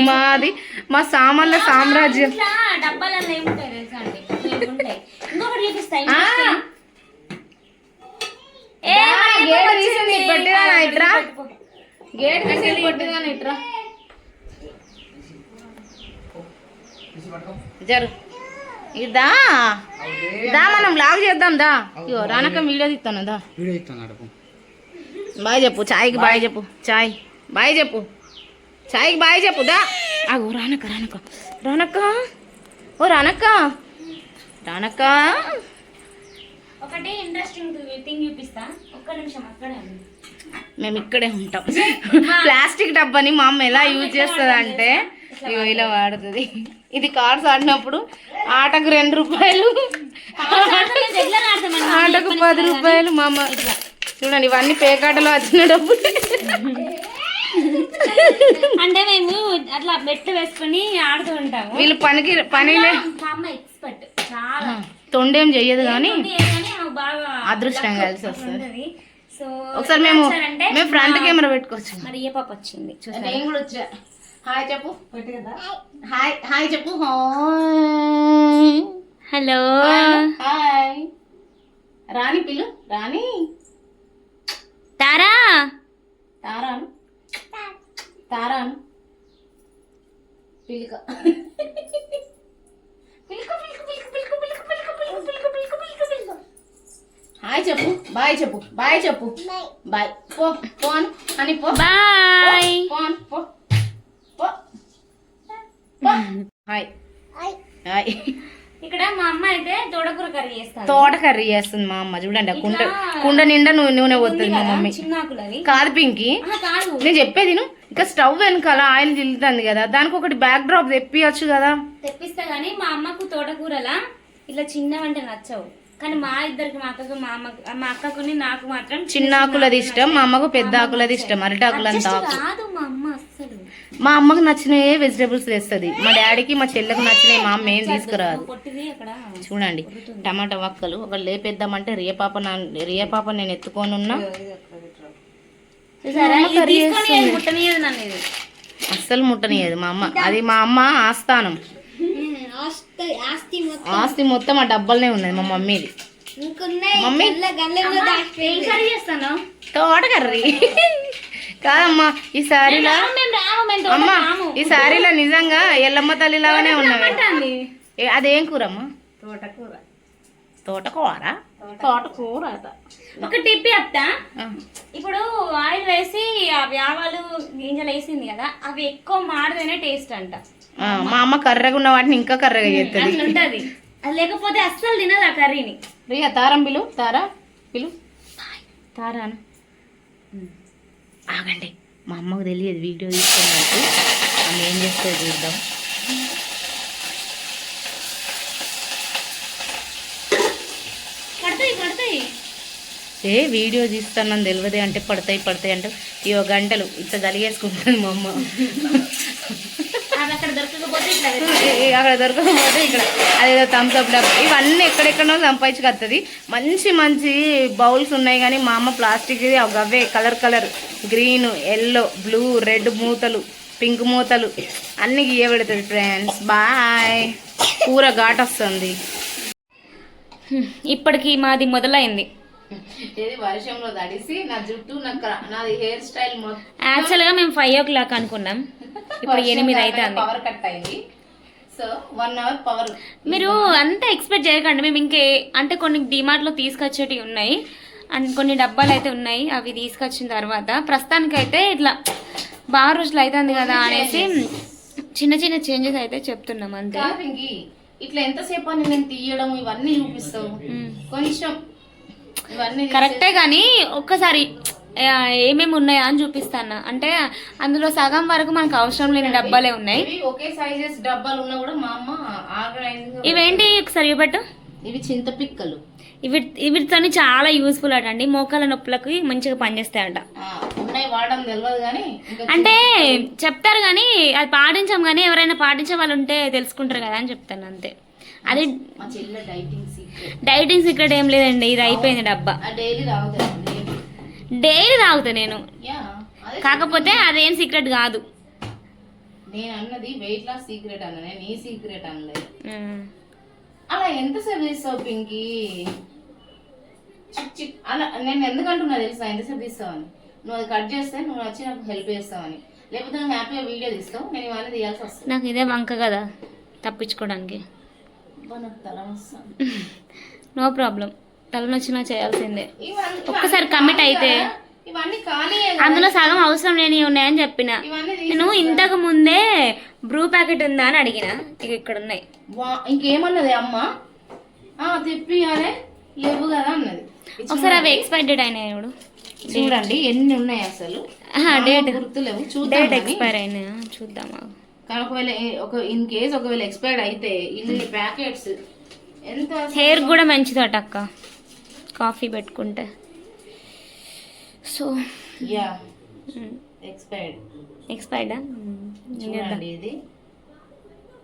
[SPEAKER 2] మాది, మా సామాన్ల సామ్రాజ్యం.
[SPEAKER 1] డబ్బాలలో ఏముంటాయి తెలుసా అండి? ఇంకొకటి చూపిస్తాయి.
[SPEAKER 2] గేట్ తీసింది పెట్టిదానా ఇట్రా, గేట్ తీసింది పెట్టిదానా ఇట్రా. జరు ఇదా మనం లాగ్ చేద్దాం దా. ఇగో రానక్క వీడియో తీస్తాను దా. బాయ్ చెప్పు చాయ్కి, బాయ్ చెప్పు. బాయ్ చెప్పు చాయ్కి, బాయ్ చెప్పు దా. అగో రానక్క ఓ రానక్క.
[SPEAKER 1] ఒకటి ఇంట్రెస్టింగ్ థింగ్ చూపిస్తా. ఒక్క నిమిషం అక్కడే ఉంది.
[SPEAKER 2] మేము ఇక్కడే ఉంటాం. ప్లాస్టిక్ డబ్బాని మా అమ్మ ఎలా యూజ్ చేస్తుంది అంటే, ఇగో ఇలా వాడుతుంది. ఇది కార్డ్స్ ఆడినప్పుడు ఆటకు 2 రూపాయలు, ఆటకు 10 రూపాయలు. మా అమ్మ చూడండి, ఇవన్నీ పేకాటలో వచ్చిన డబ్బులు.
[SPEAKER 1] అంటే మేము అట్లా బెట్ వేసుకుని ఆడుతూ ఉంటాము.
[SPEAKER 2] వీళ్ళు పని
[SPEAKER 1] ఎక్స్పర్ట్ చాలా.
[SPEAKER 2] తొండేం చెయ్యదు కానీ
[SPEAKER 1] బాగా
[SPEAKER 2] అదృష్టం కలిసి వస్తుంది.
[SPEAKER 1] సో
[SPEAKER 2] ఒకసారి మేము ఫ్రంట్ కెమెరా పెట్టుకోవచ్చు.
[SPEAKER 1] మరి ఏ పాప వచ్చింది
[SPEAKER 2] నేను కూడా వచ్చా. హాయ్ చెప్పు. హాయ్ చెప్పు.
[SPEAKER 1] Hello
[SPEAKER 2] hi. రాణి పిలు, రాణి. తారాను పిలుక. హాయ్ చెప్పు, బాయ్ చెప్పు, బాయ్. పోన్ అని పో.
[SPEAKER 1] బాయ్.
[SPEAKER 2] హాయ్.
[SPEAKER 1] ఇక్కడ మా అమ్మ అయితే తోటకూర కర్రీ చేస్తుంది.
[SPEAKER 2] తోట కర్రీ చేస్తుంది మా అమ్మ. చూడండి, కుండ నిండా నూనె పోతుంది మా మమ్మీ. కాదు పింకి, నేను చెప్పేది ఇంకా స్టవ్ వెనకాల ఆయిల్ జిల్లుతుంది కదా, దానికి ఒకటి బ్యాక్ డ్రాప్ తెప్పియచ్చు కదా.
[SPEAKER 1] తెప్పిస్తా గానీ మా అమ్మకు తోటకూరలా ఇట్లా చిన్నవంటే నచ్చవు. కానీ మా ఇద్దరికి, మా అక్కకు, మా అక్కకుని నాకు మాత్రం
[SPEAKER 2] చిన్న ఆకులది ఇష్టం, మా అమ్మకు పెద్ద ఆకులది ఇష్టం. అరిటాకులంత ఆకు
[SPEAKER 1] కాదు మా అమ్మ అస్సలు.
[SPEAKER 2] మా అమ్మకు నచ్చిన వెజిటేబుల్స్ తెస్తుంది. మా డాడీకి, మా చెల్లెకు నచ్చినవి మా అమ్మ ఏం తీసుకురాదు. చూడండి, టమాటా వక్కలు ఒక లేపేద్దామంటే రియపాప నేను ఎత్తుకొని ఉన్నా. అస్సలు ముట్టనియదు మా అమ్మ. అది మా అమ్మ ఆస్థానం. ఆస్తి మొత్తం ఆ డబ్బాలనే ఉన్నది మా మమ్మీది. మమ్మీ
[SPEAKER 1] ఏం కర్రీ చేస్తాను?
[SPEAKER 2] తోట కర్రీ కాదమ్మా ఈ శారీలో. అమ్మా ఈ శారీలో నిజంగా ఎల్లమ్మ తల్లి లాగానే ఉన్నది. అదేం కూర అమ్మా?
[SPEAKER 3] తోటకూర.
[SPEAKER 2] తోటకూర.
[SPEAKER 3] తోటకూర
[SPEAKER 1] ఒక టిప్ చెప్తా. ఇప్పుడు ఆయిల్ వేసి అవి ఆవాలు గింజలు వేసింది కదా, అవి ఎక్కువ మాడితేనే టేస్ట్ అంట.
[SPEAKER 2] మా అమ్మ కర్రగా ఉన్న వాటిని ఇంకా కర్రగా చేస్తుంది.
[SPEAKER 1] అట్లా ఉంటది, అది లేకపోతే అస్సలు తినదు ఆ కర్రీని.
[SPEAKER 2] ప్రియా తారం పిలు, పిలు తారాను. ఆగండి, మా అమ్మకు తెలియదు వీడియో తీసుకున్నట్టు. ఆమె ఏం చేస్తుంది చూద్దాం.
[SPEAKER 1] పడతాయి.
[SPEAKER 2] వీడియో తీస్తానని తెలియదు అంటే పడతాయి అంటే ఇవో గంటలు ఇట్లా జరిగేసుకుంటుంది మా అమ్మ.
[SPEAKER 1] అక్కడ దొరకకపోతే
[SPEAKER 2] అక్కడ దొరకకపోతే ఇక్కడ అదేదో థమ్స్అప్ డబ్బా ఇవన్నీ ఎక్కడెక్కడో సంపాదించుకొస్తుంది. మంచి మంచి బౌల్స్ ఉన్నాయి కానీ మా అమ్మ ప్లాస్టిక్ అవే colour green, yellow, blue, red మూతలు, పింక్ మూతలు అన్నీ గీయబెడుతుంది. Friends bye. కూర ఘాట్ వస్తుంది.
[SPEAKER 1] ఇప్పటికి మాది మొదలైంది.
[SPEAKER 2] ఇది వర్షంలో తడిసి నా జుట్టు నాది హెయిర్ స్టైల్ మొత్తం.
[SPEAKER 1] యాక్చువల్గా మేము 5 o'clock అనుకున్నాం, ఇప్పుడు 8 అవుతుంది.
[SPEAKER 2] పవర్ కట్ అయింది. So 1 hour power.
[SPEAKER 1] మీరు అంతా ఎక్స్పెక్ట్ చేయకండి. మేము ఇంకే అంటే కొన్ని డిమార్ట్లో తీసుకొచ్చేటివి ఉన్నాయి అండ్ కొన్ని డబ్బాలు అయితే ఉన్నాయి. అవి తీసుకొచ్చిన తర్వాత ప్రస్తుతానికైతే ఇట్లా బాగా రోజులు అవుతుంది కదా అనేసి చిన్న చిన్న చేంజెస్ అయితే చెప్తున్నాం అంతే.
[SPEAKER 2] ఇట్లా ఎంతసేపు అని నేను తీయడం ఇవన్నీ చూపిస్తావు కొంచెం. ఇవన్నీ
[SPEAKER 1] కరెక్టే కానీ ఒక్కసారి ఏమేమి ఉన్నాయా అని చూపిస్తాను. అంటే అందులో సగం వరకు మనకు అవసరం లేని డబ్బాలే ఉన్నాయి.
[SPEAKER 2] ఒకే సైజెస్ డబ్బాలు ఉన్నా కూడా మా అమ్మ
[SPEAKER 1] ఇవేంటి ఒకసారి ఇవ్వబెట్టు.
[SPEAKER 2] ఇవి చింతపిక్కలు.
[SPEAKER 1] వీటితోని చాలా యూస్ఫుల్ అటండి, మోకాల నొప్పులకి మంచిగా పనిచేస్తాయంట.
[SPEAKER 2] ఉన్నాయి వాడడం తెలియదు కానీ
[SPEAKER 1] అంటే చెప్తారు కానీ అది పాటించాం కానీ ఎవరైనా పాటించే వాళ్ళు ఉంటే తెలుసుకుంటారు కదా అని చెప్తాను అంతే. అది డైటింగ్ సీక్రెట్ ఏం లేదండి, ఇది అయిపోయింది డబ్బా. డైలీ తాగుతా నేను, కాకపోతే అదేం సీక్రెట్ కాదు.
[SPEAKER 2] నేను అన్నది వెయిట్ లాస్ సీక్రెట్ అన్న, నీ సీక్రెట్ అనలేదు. అలా ఎంతసేపు తీస్తావు పింకీ? అలా నేను ఎందుకంటున్నా తెలుసా ఎంతసేపు తీస్తావని? నువ్వు అది కట్ చేస్తే నువ్వు వచ్చి నాకు హెల్ప్ చేస్తావని, లేకపోతే నువ్వు హ్యాపీగా వీడియో తీస్తావు, నేను ఇవన్నీ తీయాల్సి వస్తుంది.
[SPEAKER 1] నాకు ఇదే వంక కదా తప్పించుకోవడానికి. నో ప్రాబ్లం, తలనొచ్చినా చేయాల్సిందే. ఒక్కసారి కమిట్ అయితే
[SPEAKER 2] ఇవన్నీ ఖాళీ.
[SPEAKER 1] అందులో సగం అవసరం లేని ఉన్నాయని చెప్పిన. నేను ఇంతకు ముందే బ్రూ ప్యాకెట్ ఉందా అని అడిగిన, ఇక ఇక్కడ ఉన్నాయి.
[SPEAKER 2] ఇంకేమన్నది అమ్మ? తెప్పియాలే లేవు కదా అన్నది.
[SPEAKER 1] ఒకసారి అవి ఎక్స్పైర్ డేట్ అయినాయి ఇప్పుడు
[SPEAKER 2] చూడండి ఎన్ని ఉన్నాయి అసలు.
[SPEAKER 1] డేట్
[SPEAKER 2] గుర్తులేవు,
[SPEAKER 1] డేట్ ఎక్స్పైర్ అయినాయా చూద్దామా.
[SPEAKER 2] కానీ ఒకవేళ ఇన్ కేస్ ఒకవేళ ఎక్స్పైర్డ్ అయితే ఇన్ని ప్యాకెట్స్ ఎంత.
[SPEAKER 1] హెయిర్ కూడా మంచిదట అక్క కాఫీ పెట్టుకుంటే. సో
[SPEAKER 2] యా ఎక్స్పైర్డా చూడండి.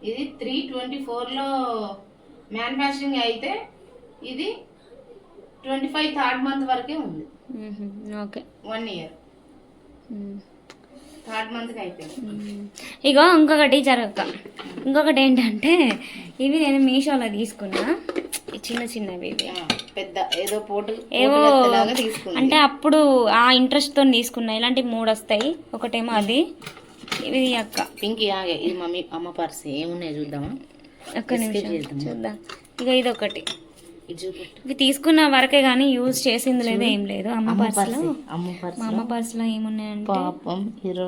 [SPEAKER 2] ఇది 3/24లో మ్యానుఫ్యాక్చరింగ్ అయితే ఇది 25 థర్డ్ మంత్ వరకే ఉంది.
[SPEAKER 1] ఓకే
[SPEAKER 2] 1 year థర్డ్ మంత్కి అయిపోయింది.
[SPEAKER 1] ఇగో ఇంకొకటి ఏంటంటే ఇవి నేను మీషోలో తీసుకున్నా, చిన్నవి
[SPEAKER 2] పెద్ద ఏదో పోటు
[SPEAKER 1] ఏవో అంటే అప్పుడు ఆ ఇంట్రెస్ట్తో తీసుకున్నా. ఇలాంటి 3 వస్తాయి, ఒకటేమో అది. ఇది అక్క
[SPEAKER 2] పింకీ ఇది మమ్మీ అమ్మ పర్స్ ఏమున్నాయి చూద్దామా?
[SPEAKER 1] ఒక్క నిమిషం చూద్దాం. ఇక ఇది ఒకటి. ఇవి తీసుకున్న వరకే కానీ యూజ్ చేసింది లేదు ఏం లేదు. అమ్మ పర్స్లో ఏమున్నాయంటే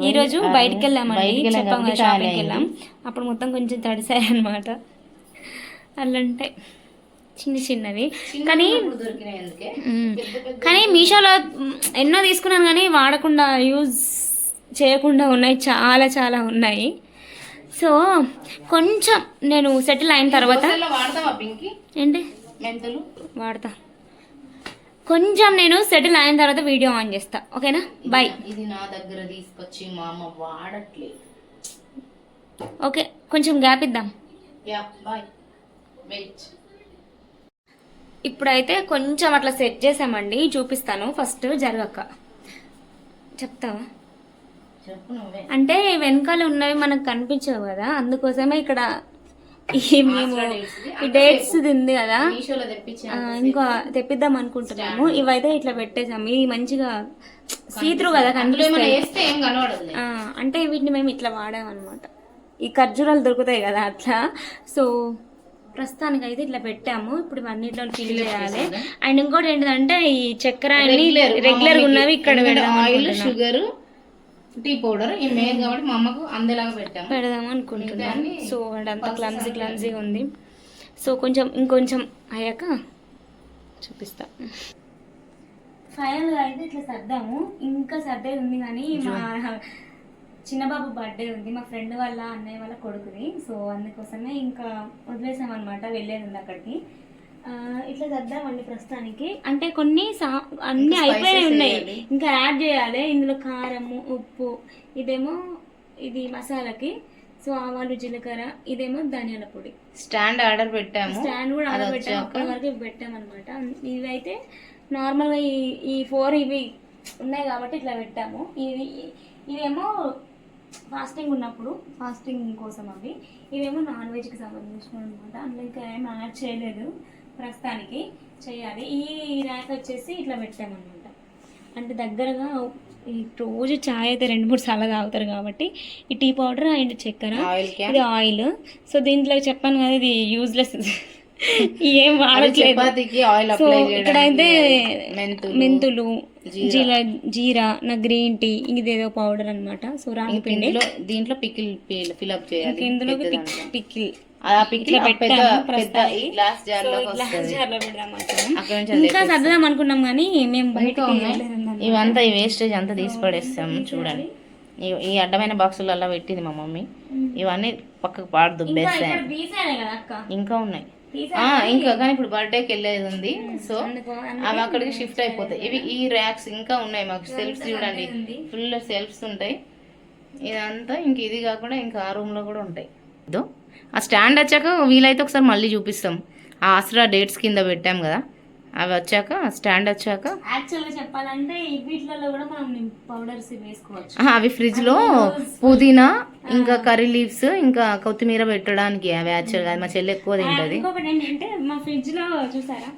[SPEAKER 1] ఈ రోజు బయటికి వెళ్ళామండి, చెప్పాం కదా షాపింగ్కి వెళ్ళాం, అప్పుడు మొత్తం కొంచెం తడిసాయి అనమాట. అలాంటే చిన్నవి కానీ మీషోలో ఎన్నో తీసుకున్నాను కానీ వాడకుండా యూజ్ చేయకుండా ఉన్నాయి, చాలా ఉన్నాయి. సో కొంచెం నేను సెటిల్ అయిన తర్వాత ఏంటి వాడతా, కొంచెం నేను సెటిల్ అయిన తర్వాత వీడియో ఆన్ చేస్తా, ఓకేనా? బాయ్.
[SPEAKER 2] ఇది నా దగ్గర తీసుకొచ్చి మా అమ్మ వాడట్లేదు.
[SPEAKER 1] ఓకే కొంచెం గ్యాప్ ఇద్దాం. ఇప్పుడైతే కొంచెం అట్లా సెట్ చేసామండి, చూపిస్తాను. ఫస్ట్ జరగక్క చెప్తావా? అంటే వెనకాల ఉన్నవి మనకు కనిపించవు కదా, అందుకోసమే ఇక్కడ మేము ఈ డేట్స్ ఉంది కదా
[SPEAKER 2] మీషోలో తెప్పించాను
[SPEAKER 1] ఇంకా తెప్పిద్దాం అనుకుంటున్నాము. ఇవైతే ఇట్లా పెట్టేసాము. ఇవి మంచిగా సీత్రూ కదా
[SPEAKER 2] అందులో ఏమైనా
[SPEAKER 1] కనిపిస్తాయి.
[SPEAKER 2] వేస్తే ఏం కనబడదు.
[SPEAKER 1] అంటే వీటిని మేము ఇట్లా వాడామన్నమాట. ఈ ఖర్జూరాలు దొరుకుతాయి కదా అట్లా. సో ప్రస్తుతానికి అయితే ఇట్లా పెట్టాము. ఇప్పుడు ఇవన్నిట్లో ఫిల్ చేయాలి. అండ్ ఇంకోటి ఏంటంటే ఈ చక్కెర అన్ని రెగ్యులర్ ఉన్నవి ఇక్కడ
[SPEAKER 2] ఆయిల్, షుగర్, టీ పౌడర్ ఈ మెయిన్ కాబట్టి మా అమ్మకు అందేలాగా
[SPEAKER 1] పెడదాం అనుకుంటున్నాం. సో అదంతా క్లమ్జీగా ఉంది. సో ఇంకొంచెం అయ్యాక చూపిస్తా. ఫైనల్గా అయితే ఇట్లా సర్దాము. ఇంకా సర్దేది ఉంది కానీ మా చిన్నబాబు బర్త్డే ఉంది, మా ఫ్రెండ్ వాళ్ళ అన్నయ్య వాళ్ళ కొడుకుది. సో అందుకోసమే ఇంకా వదిలేసామన్నమాట, వెళ్ళేది ఉంది అక్కడికి. ఇట్లా సర్దామండి ప్రస్తుతానికి. అంటే కొన్ని అన్నీ అయిపోయినాయి ఉన్నాయి, ఇంకా యాడ్ చేయాలి. ఇందులో కారము, ఉప్పు, ఇది మసాలాకి. సో ఆవాలు, జీలకర్ర, ఇదేమో ధనియాల పొడి.
[SPEAKER 2] స్టాండ్ ఆర్డర్ పెట్టాము.
[SPEAKER 1] స్టాండ్ కూడా ఆర్డర్ పెట్టాము. అప్పటి వరకు పెట్టామన్నమాట. ఇవి అయితే నార్మల్గా ఈ 4 ఇవి ఉన్నాయి కాబట్టి ఇట్లా పెట్టాము. ఇవేమో ఫాస్టింగ్ ఉన్నప్పుడు ఫాస్టింగ్ కోసం అవి. ఇవేమో నాన్ వెజ్కి సంబంధించినవి అనమాట. అందులో ఇంకా ఏం యాడ్ చేయలేదు, ప్రస్తుతానికి చేయాలి. ఈ ర్యాక్ వచ్చేసి ఇట్లా పెట్టామన్నమాట. అంటే దగ్గరగా ఈ రోజు చాయ్ అయితే 2-3 సార్లు తాగుతారు కాబట్టి ఈ టీ పౌడర్ అండ్ చక్కెర, ఇది ఆయిల్. సో దీంట్లో చెప్పాను కదా ఇది యూజ్లెస్, ఏం వాడట్లేదు. సో ఇక్కడైతే మెంతులు, జీరా, నా గ్రీన్ టీ, ఇదేదో పౌడర్ అనమాట. సో రాగి పిండి,
[SPEAKER 2] దీంట్లో పికిల్ ఫిల్అప్ చేయాలి.
[SPEAKER 1] ఇందులో పికిల్ ఇంకా సర్దాం అనుకున్నాం కానీ మేము బయట
[SPEAKER 2] ఇవంతా ఈ వేస్టేజ్ అంతా తీసి పడేస్తాము. చూడండి ఈ అడ్డమైన బాక్సులలో పెట్టింది మా మమ్మీ. ఇవన్నీ పక్కకు పాడు దుబ్బేస్తాయి. ఇంకా ఉన్నాయి ఇంకా, కానీ ఇప్పుడు బర్త్డేకి వెళ్ళేది ఉంది. సో అవి అక్కడికి షిఫ్ట్ అయిపోతాయి. ఇవి ఈ ర్యాక్స్ ఇంకా ఉన్నాయి మాకు. సెల్ఫ్స్ చూడండి, ఫుల్ సెల్ఫ్స్ ఉంటాయి. ఇదంతా ఇంక ఇది కాకుండా ఇంకా ఆ రూమ్ లో కూడా ఉంటాయి. ఆ స్టాండ్ వచ్చాక వీలైతే ఒకసారి మళ్ళీ చూపిస్తాం. ఆ ఆసరా డేట్స్ కింద పెట్టాం కదా, అవి వచ్చాక స్టాండ్ వచ్చాక
[SPEAKER 1] యాక్చువల్గా చెప్పాలంటే వీటిలలో కూడా మనం పౌడర్స్ వేసుకోవచ్చు.
[SPEAKER 2] అవి ఫ్రిడ్జ్ లో పుదీనా, ఇంకా కర్రీ లీవ్స్, ఇంకా కొత్తిమీర పెట్టడానికి అవి యాక్చువల్గా మా చెల్లి ఎక్కువ తింటది.
[SPEAKER 1] ఇంకొకటి ఏంటంటే మా ఫ్రిడ్జ్ లో చూసారా,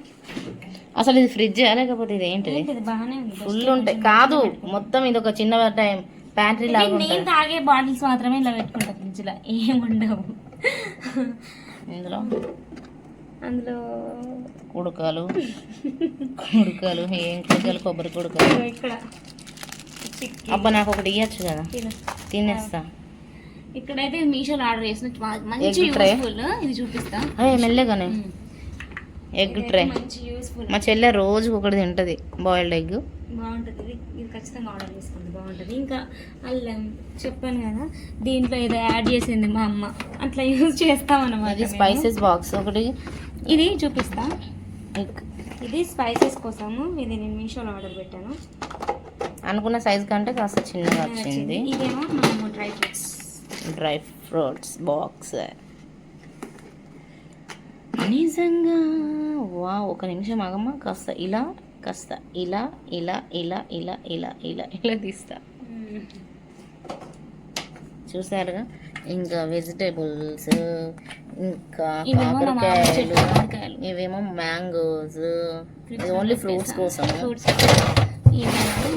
[SPEAKER 2] అసలు ఇది ఫ్రిడ్జ్ లేకపోతే ఇది ఏంటిది?
[SPEAKER 1] బాగానే ఉంది,
[SPEAKER 2] ఫుల్ ఉంటాయి. కాదు మొత్తం ఇది ఒక చిన్న టైం ప్యాంట్రీ లాగా.
[SPEAKER 1] నేను తాగే బాటిల్స్ మాత్రమే ఇలా పెట్టుకుంటా ఫ్రిడ్జ్ లో, ఏముండవు
[SPEAKER 2] ఇందులో.
[SPEAKER 1] అందులో
[SPEAKER 2] కుడకలు ఏం కుడకలు, కొబ్బరి కుడకలు.
[SPEAKER 1] ఇక్కడ
[SPEAKER 2] అబ్బా నాకు ఒకటి ఇవ్వచ్చు కదా, తినేస్తా.
[SPEAKER 1] ఇక్కడైతే మీషోలో ఆర్డర్ చేసిన మంచి యూస్ఫుల్, ఇది చూపిస్తా
[SPEAKER 2] మెల్లగానే. ఎగ్ ట్రే మా చెల్లె రోజు ఒకటి తింటది, బాయిల్డ్ ఎగ్
[SPEAKER 1] బాగుంటుంది. ఇది ఖచ్చితంగా ఆర్డర్ చేసుకోండి, బాగుంటుంది. ఇంకా అల్లం చెప్పాను కదా, దీంట్లో ఏదో యాడ్ చేసింది మా అమ్మ, అట్లా యూజ్ చేస్తామన్నమాట.
[SPEAKER 2] ఇది స్పైసెస్ బాక్స్ ఒకటి,
[SPEAKER 1] ఇది చూపిస్తా. ఇది స్పైసెస్ కోసము, ఇది నేను మీషోలో ఆర్డర్ పెట్టాను.
[SPEAKER 2] అనుకున్న సైజ్ కంటే కాస్త చిన్నగా వచ్చింది.
[SPEAKER 1] ఇదేమో మనము డ్రై ఫ్రూట్స్
[SPEAKER 2] బాక్స్. నిజంగా వా, ఒక నిమిషం ఆగమ్మా, కాస్త ఇలా కాస్త ఇలా ఇలా ఇలా ఇలా ఇలా ఇలా ఇలా తీస్తా. చూసారుగా. ఇంకా వెజిటేబుల్స్, ఇంకా కాకరకాయలు, ఇవేమో మ్యాంగోస్, ఇది ఓన్లీ ఫ్రూట్స్ కోసం.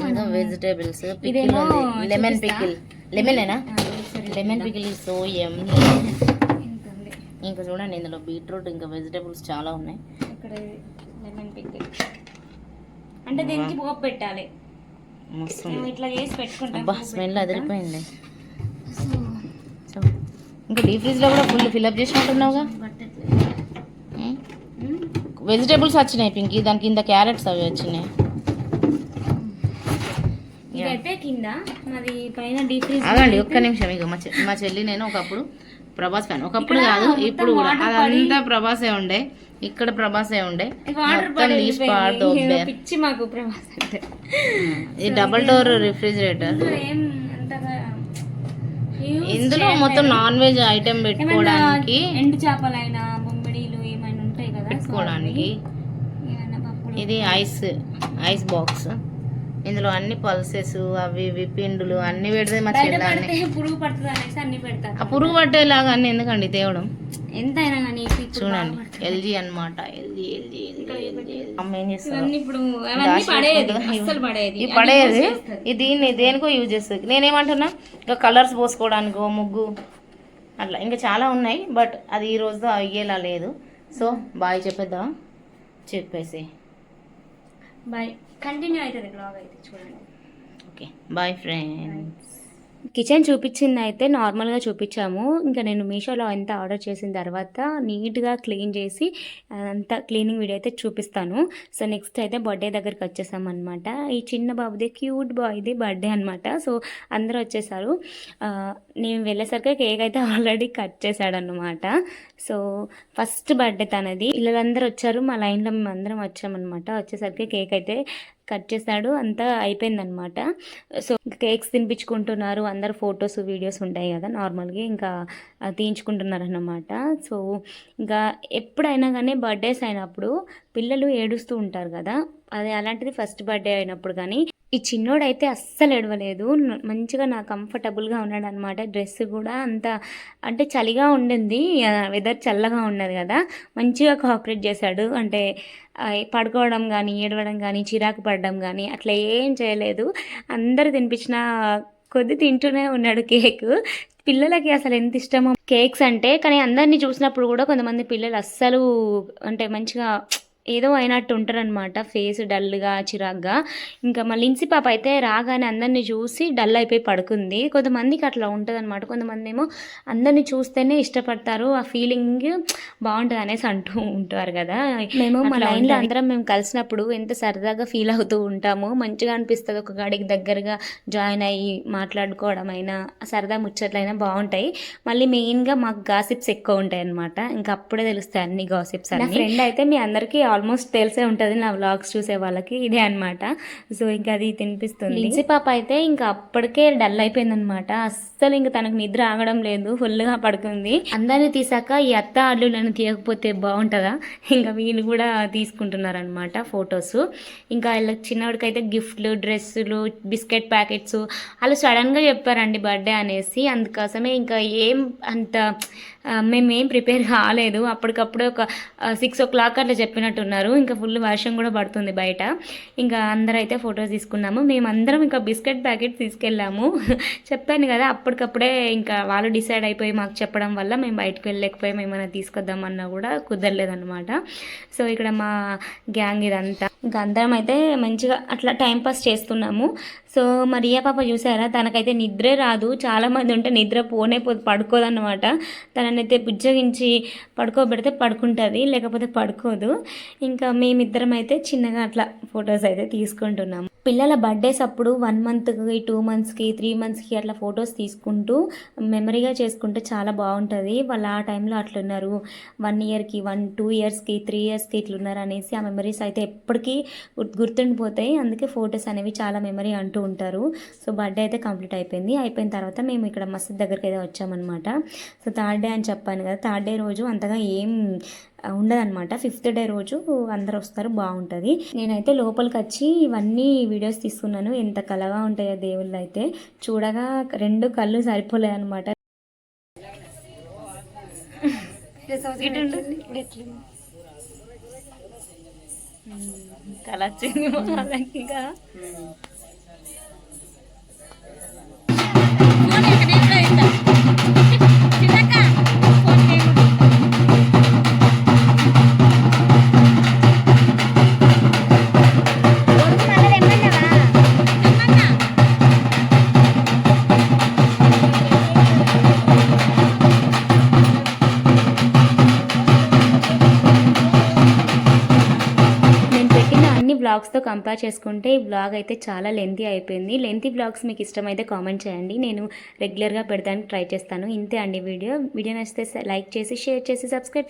[SPEAKER 2] ఇంకా వెజిటేబుల్స్, పికిల్ ఉంది, లెమన్ పికిల్. లెమనేనా? Lemon pickle so yummy. ఇంకా చూడండి ఇందులో బీట్రూట్, ఇంకా వెజిటేబుల్స్ చాలా ఉన్నాయి.
[SPEAKER 1] ఇక్కడ లెమన్ పికిల్ అంటే దీనికి పోపు పెట్టాలి. ఇట్లా చేసి పెట్టుకుంటాం.
[SPEAKER 2] అబ్బా స్మెల్ అదిరిపోయింది. ఇంకా డీప్ ఫ్రిడ్జ్ లో కూడా ఫుల్ ఫిల్అప్ చేసినట్టున్నావుగా. వెజిటేబుల్స్ వచ్చినాయి పింకి, దాని కింద క్యారెట్స్ అవి వచ్చినాయి.
[SPEAKER 1] ఇదైతే కింద మాది, పైన డీప్ ఫ్రిడ్జ్.
[SPEAKER 2] అదండి ఒక్క నిమిషం. ఇక మా చెల్లి నేను ఒకప్పుడు ప్రభాస్ ఫ్యాన్, ఒకప్పుడు కాదు ఇప్పుడు కూడా. అదంతా ప్రభాసే ఉండే, ఇక్కడ ప్రభాసే ఉండే.
[SPEAKER 1] పిచ్చి మాకు ప్రభాస్ అంటే.
[SPEAKER 2] ఇది డబుల్ డోర్ రిఫ్రిజిరేటర్. ఇందులో మొత్తం నాన్ వెజ్ ఐటెం పెట్టుకోవడానికి,
[SPEAKER 1] ఎండు చేపలైనా బొమ్మిడీలు ఏమైనా ఉంటాయి కదా
[SPEAKER 2] పెట్టుకోవడానికి. ఇది ఐస్ బాక్స్. ఇందులో అన్ని పల్సెస్ అవి ఇవి పిండులు అన్ని పెడితే మా
[SPEAKER 1] బయట
[SPEAKER 2] చెల్లాన్ని
[SPEAKER 1] పడితే పురుగు పడుతుంది అనేసి అన్ని పెడతారు.
[SPEAKER 2] ఆ పురుగు పట్టేలాగా అన్ని ఎందుకండి తేవడం.
[SPEAKER 1] ఎంతైనా కానీ
[SPEAKER 2] చూడండి ఎల్జీ అన్నమాట. ఎల్జీ ఎల్జీ అమ్మ ఏం చేస్తారు
[SPEAKER 1] ఇవన్నీ ఇప్పుడు అవన్నీ పడేది, అస్సలు పడేది.
[SPEAKER 2] ఇది పడేది. ఇది దీన్ని దేనికో యూజ్ చేస్తుంది. నేనేమంటున్నా ఇంకా కలర్స్ పోసుకోవడానికో ముగ్గు అట్లా ఇంకా చాలా ఉన్నాయి. బట్ అది ఈ రోజుతో అయ్యేలా లేదు. సో బాయ్ చెప్పేద్దా, చెప్పేసి
[SPEAKER 1] బాయ్. కంటిన్యూ అవుతుంది బ్లాగ్ అయితే చూడండి.
[SPEAKER 2] Okay bye friends.
[SPEAKER 1] కిచెన్ చూపించింది అయితే నార్మల్గా చూపించాము. ఇంకా నేను మీషోలో అంతా ఆర్డర్ చేసిన తర్వాత నీట్గా క్లీన్ చేసి అంతా క్లీనింగ్ వీడియో అయితే చూపిస్తాను. సో నెక్స్ట్ అయితే బర్త్డే దగ్గరికి వచ్చేసామన్నమాట. ఈ చిన్న బాబుది క్యూట్ బాయ్ది బర్త్డే అనమాట. సో అందరూ వచ్చేసారు. నేను వెళ్ళేసరికి కేక్ అయితే ఆల్రెడీ కట్ చేశాడనమాట. సో ఫస్ట్ బర్త్డే తనది. పిల్లలందరూ వచ్చారు, మా లైన్లో మేము అందరం వచ్చామన్నమాట. వచ్చేసరికి కేక్ అయితే కట్ చేశాడు, అంతా అయిపోయిందనమాట. సో కేక్స్ తినిపించుకుంటున్నారు అందరు. ఫొటోస్ వీడియోస్ ఉంటాయి కదా నార్మల్గా, ఇంకా తీయించుకుంటున్నారు అన్నమాట. సో ఇంకా ఎప్పుడైనా కానీ బర్త్డేస్ అయినప్పుడు పిల్లలు ఏడుస్తూ ఉంటారు కదా, అదే అలాంటిది ఫస్ట్ బర్త్డే అయినప్పుడు కానీ ఈ చిన్నోడైతే అస్సలు ఎడవలేదు. మంచిగా నా కంఫర్టబుల్గా ఉన్నాడు అనమాట. డ్రెస్ కూడా అంత అంటే చలిగా ఉండింది, వెదర్ చల్లగా ఉన్నది కదా, మంచిగా కోఆపరేట్ చేశాడు. అంటే పడుకోవడం కానీ ఏడవడం కానీ చిరాకు పడడం కానీ అట్లా ఏం చేయలేదు. అందరూ తినిపించిన కొద్ది తింటూనే ఉన్నాడు కేక్. పిల్లలకి అసలు ఎంత ఇష్టమో కేక్స్ అంటే. కానీ అందరినీ చూసినప్పుడు కూడా కొంతమంది పిల్లలు అస్సలు అంటే మంచిగా ఏదో అయినట్టు ఉంటారనమాట, ఫేస్ డల్గా చిరాగ్గా. ఇంకా మా లిన్సీ పాప అయితే రాగానే అందరినీ చూసి డల్ అయిపోయి పడుకుంది. కొంతమందికి అట్లా ఉంటుంది అనమాట. కొంతమంది ఏమో అందరినీ చూస్తేనే ఇష్టపడతారు, ఆ ఫీలింగ్ బాగుంటుంది అనేసి అంటూ ఉంటారు కదా. మేము మా లైన్లో అందరం మేము కలిసినప్పుడు ఎంత సరదాగా ఫీల్ అవుతూ ఉంటాము, మంచిగా అనిపిస్తుంది. ఒక గాడికి దగ్గరగా జాయిన్ అయ్యి మాట్లాడుకోవడం అయినా సరదా ముచ్చట్లైనా బాగుంటాయి. మళ్ళీ మెయిన్గా మాకు గాసిప్స్ ఎక్కువ ఉంటాయి అనమాట. ఇంకా అప్పుడే తెలుస్తాయి అన్ని గాసిప్స్. నా ఫ్రెండ్ అయితే మీ అందరికీ ఆల్మోస్ట్ తెలిసే ఉంటుంది, నా వ్లాగ్స్ చూసే వాళ్ళకి, ఇదే అనమాట. సో ఇంకా అది తినిపిస్తుంది. లిన్సీ పాప అయితే ఇంకా అప్పటికే డల్ అయిపోయిందనమాట. అస్సలు ఇంకా తనకు నిద్ర ఆగడం లేదు, ఫుల్గా పడుకుంది. అందరినీ తీసాక ఈ అత్త అల్లులను తీయకపోతే బాగుంటుందా, ఇంకా వీళ్ళు కూడా తీసుకుంటున్నారు అనమాట ఫొటోస్. ఇంకా వీళ్ళకి చిన్నవాడికైతే గిఫ్ట్లు, డ్రెస్సులు, బిస్కెట్ ప్యాకెట్స్ అలా సడన్గా చెప్పారండి బర్త్డే అనేసి. అందుకోసమే ఇంకా ఏం అంత మేమేం ప్రిపేర్ కాలేదు. అప్పటికప్పుడే ఒక 6 o'clock అట్లా చెప్పినట్టున్నారు. ఇంకా ఫుల్ వర్షం కూడా పడుతుంది బయట. ఇంకా అందరైతే ఫొటోస్ తీసుకున్నాము. మేమందరం ఇంకా బిస్కెట్ ప్యాకెట్ తీసుకెళ్ళాము. చెప్పాను కదా, అప్పటికప్పుడే ఇంకా వాళ్ళు డిసైడ్ అయిపోయి మాకు చెప్పడం వల్ల మేము బయటకు వెళ్ళలేకపోయాము. ఏమైనా తీసుకొద్దామన్నా కూడా కుదరలేదన్నమాట. సో ఇక్కడ మా గ్యాంగ్ ఇదంతా ఇంకా అందరం అయితే మంచిగా అట్లా టైంపాస్ చేస్తున్నాము. సో మా రియా పాప చూసారా, తనకైతే నిద్రే రాదు. చాలామంది ఉంటే నిద్ర పడుకోదన్నమాట. తననైతే బుజ్జగించి పడుకోబెడితే పడుకుంటుంది, లేకపోతే పడుకోదు. ఇంకా మేమిద్దరం అయితే చిన్నగా అట్లా ఫొటోస్ అయితే తీసుకుంటున్నాము. పిల్లల బర్త్డేస్ అప్పుడు 1 monthకి 2 monthsకి 3 monthsకి అట్లా ఫొటోస్ తీసుకుంటూ మెమరీగా చేసుకుంటే చాలా బాగుంటుంది. వాళ్ళు ఆ టైంలో అట్లున్నారు, 1 yearకి 2 yearsకి 3 yearsకి ఇట్లున్నారు అనేసి ఆ మెమరీస్ అయితే ఎప్పటికీ గుర్తుండిపోతాయి. అందుకే ఫొటోస్ అనేవి చాలా మెమరీ అంటూ ఉంటారు. సో బర్త్డే అయితే కంప్లీట్ అయిపోయింది. అయిపోయిన తర్వాత మేము ఇక్కడ మసీద్ దగ్గరికి అయితే వచ్చామన్నమాట. సో 3rd day అని చెప్పాను కదా, 3rd day రోజు అంతగా ఏం ఉండదన్నమాట. 5th day రోజు అందరు వస్తారు, బాగుంటుంది. నేనైతే లోపలికి వచ్చి ఇవన్నీ వీడియోస్ తీసుకున్నాను. ఎంత కలగా ఉంటాయో దేవుళ్ళు అయితే, చూడగా 2 కళ్ళు సరిపోలేదు అనమాట. కళ వచ్చింది ఇంకా వ్లాగ్స్తో కంపేర్ చేసుకుంటే ఈ వ్లాగ్ అయితే చాలా లెంతీ అయిపోయింది. లెంతీ వ్లాగ్స్ మీకు ఇష్టమైతే కామెంట్ చేయండి, నేను రెగ్యులర్గా పెడతానికి ట్రై చేస్తాను. ఇంతే అండి వీడియో నచ్చితే లైక్ చేసి షేర్ చేసి సబ్స్క్రైబ్